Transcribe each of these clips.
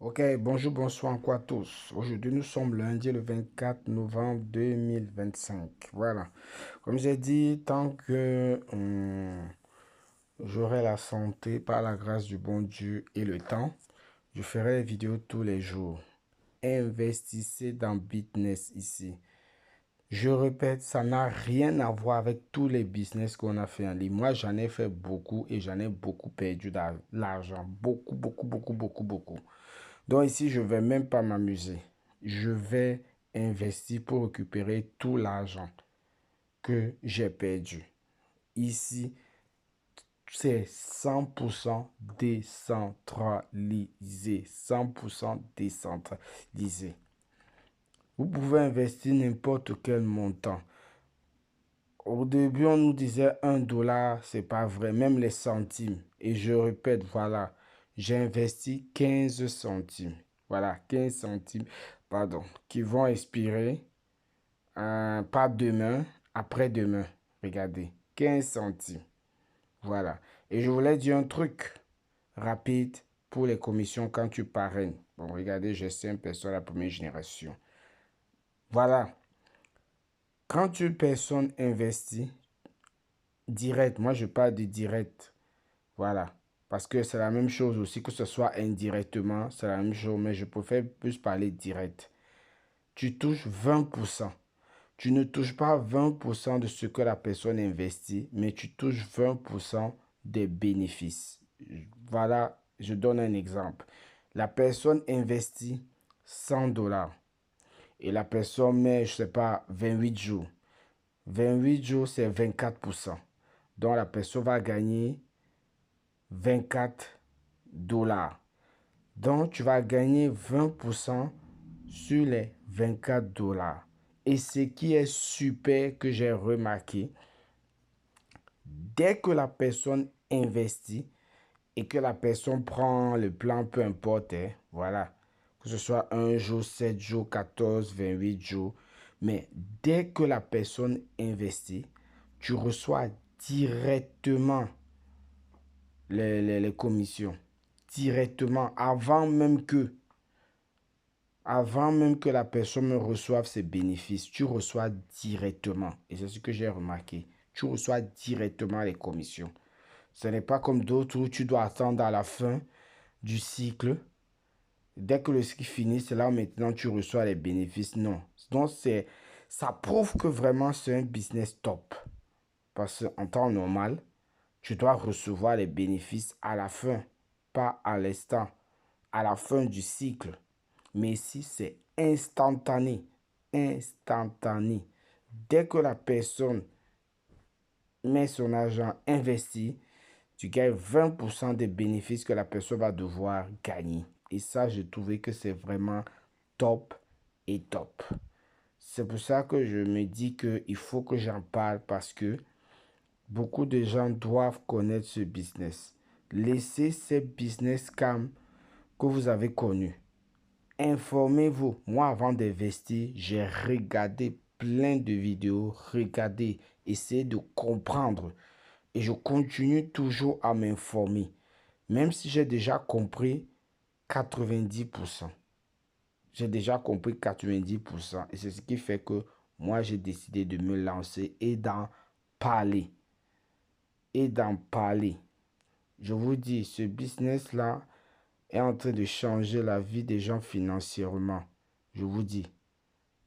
Ok, bonjour, bonsoir encore à tous. Aujourd'hui, nous sommes lundi le 24 novembre 2025. Voilà. Comme j'ai dit, tant que j'aurai la santé par la grâce du bon Dieu et le temps, je ferai des vidéos tous les jours. Investissez dans business ici. Je répète, ça n'a rien à voir avec tous les business qu'on a fait en ligne. Moi, j'en ai fait beaucoup et j'en ai beaucoup perdu l'argent. Beaucoup, beaucoup, beaucoup, beaucoup, beaucoup. Donc ici, je ne vais même pas m'amuser. Je vais investir pour récupérer tout l'argent que j'ai perdu. Ici, c'est 100% décentralisé. 100% décentralisé. Vous pouvez investir n'importe quel montant. Au début, on nous disait 1 dollar, c'est pas vrai, même les centimes. Et je répète, voilà, j'ai investi 15 centimes. Voilà, 15 centimes, pardon, qui vont expirer pas demain, après-demain. Regardez, 15 centimes. Voilà. Et je voulais dire un truc rapide pour les commissions quand tu parraines. Bon, regardez, je suis un personne de la première génération. Voilà. Quand une personne investit, direct, moi je parle de direct. Voilà. Parce que c'est la même chose aussi, que ce soit indirectement, c'est la même chose, mais je préfère plus parler direct. Tu touches 20%. Tu ne touches pas 20% de ce que la personne investit, mais tu touches 20% des bénéfices. Voilà, je donne un exemple. La personne investit 100 dollars et la personne met, je ne sais pas, 28 jours. 28 jours, c'est 24%. Donc la personne va gagner 24 dollars. Donc tu vas gagner 20% sur les 24 dollars. Et ce qui est super que j'ai remarqué, dès que la personne investit et que la personne prend le plan, peu importe, hein, voilà, que ce soit 1 jour, 7 jours, 14, 28 jours, mais dès que la personne investit, tu reçois directement les commissions. Directement, avant même que la personne me reçoive ses bénéfices, tu reçois directement. Et c'est ce que j'ai remarqué. Tu reçois directement les commissions. Ce n'est pas comme d'autres où tu dois attendre à la fin du cycle. Dès que le cycle finit, c'est là où maintenant tu reçois les bénéfices. Non. Donc, ça prouve que vraiment c'est un business top. Parce qu'en temps normal, tu dois recevoir les bénéfices à la fin, pas à l'instant, à la fin du cycle. Mais ici, c'est instantané. Instantané. Dès que la personne met son argent investi, tu gagnes 20% des bénéfices que la personne va devoir gagner. Et ça, j'ai trouvé que c'est vraiment top et top. C'est pour ça que je me dis qu'il faut que j'en parle parce que beaucoup de gens doivent connaître ce business. Laissez ces business cam que vous avez connus. Informez-vous. Moi, avant d'investir, j'ai regardé plein de vidéos, regardé, essayé de comprendre. Et je continue toujours à m'informer. Même si j'ai déjà compris 90%. J'ai déjà compris 90%. Et c'est ce qui fait que moi, j'ai décidé de me lancer et d'en parler. Et d'en parler. Je vous dis, ce business-là est en train de changer la vie des gens financièrement. Je vous dis,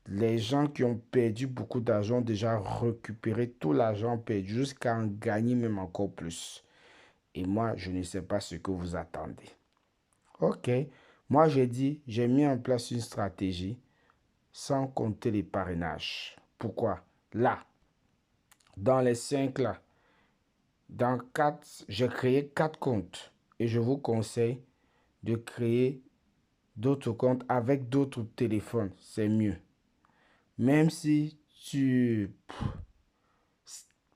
les gens qui ont perdu beaucoup d'argent ont déjà récupéré tout l'argent perdu jusqu'à en gagner même encore plus. Et moi, je ne sais pas ce que vous attendez. Ok, moi j'ai dit, j'ai mis en place une stratégie sans compter les parrainages. Pourquoi? Là, dans les 5 là, dans 4, j'ai créé 4 comptes. Et je vous conseille de créer d'autres comptes avec d'autres téléphones. C'est mieux. Même si tu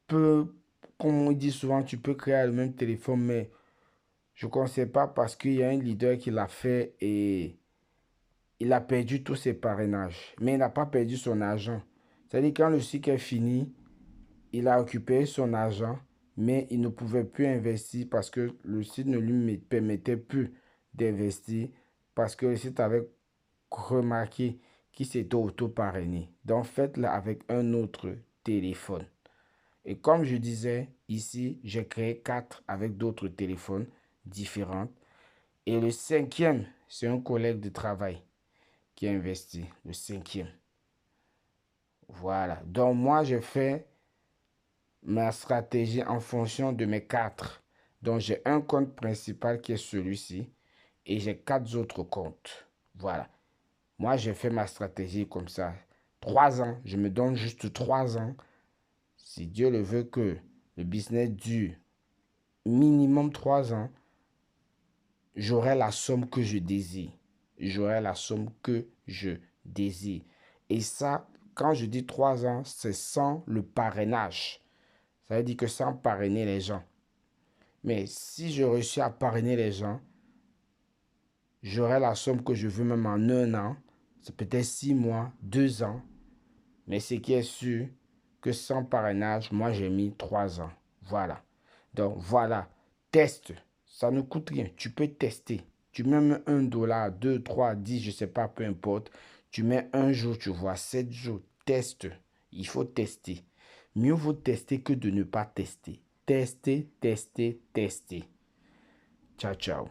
peux, comme on dit souvent, tu peux créer le même téléphone, mais je ne conseille pas parce qu'il y a un leader qui l'a fait et il a perdu tous ses parrainages. Mais il n'a pas perdu son argent. C'est-à-dire quand le cycle est fini, il a récupéré son argent, mais il ne pouvait plus investir parce que le site ne lui permettait plus d'investir parce que le site avait remarqué qu'il s'était auto-parrainé. Donc, faites-le avec un autre téléphone. Et comme je disais, ici, j'ai créé 4 avec d'autres téléphones différents. Et le cinquième, c'est un collègue de travail qui a investi. Le cinquième. Voilà. Donc, moi, je fais ma stratégie en fonction de mes 4. Donc, j'ai un compte principal qui est celui-ci. Et j'ai 4 autres comptes. Voilà. Moi, j'ai fait ma stratégie comme ça. 3 ans. Je me donne juste 3 ans. Si Dieu le veut que le business dure minimum 3 ans, j'aurai la somme que je désire. J'aurai la somme que je désire. Et ça, quand je dis 3 ans, c'est sans le parrainage. Ça veut dire que sans parrainer les gens. Mais si je réussis à parrainer les gens, j'aurai la somme que je veux même en 1 an. C'est peut-être 6 mois, 2 ans. Mais ce qui est sûr, que sans parrainage, moi j'ai mis 3 ans. Voilà. Donc voilà, teste. Ça ne coûte rien. Tu peux tester. Tu mets 1 $, 2, 3, 10, je ne sais pas, peu importe. Tu mets un jour, tu vois, 7 jours. Teste. Il faut tester. Mieux vaut tester que de ne pas tester. Tester, tester, tester. Ciao, ciao.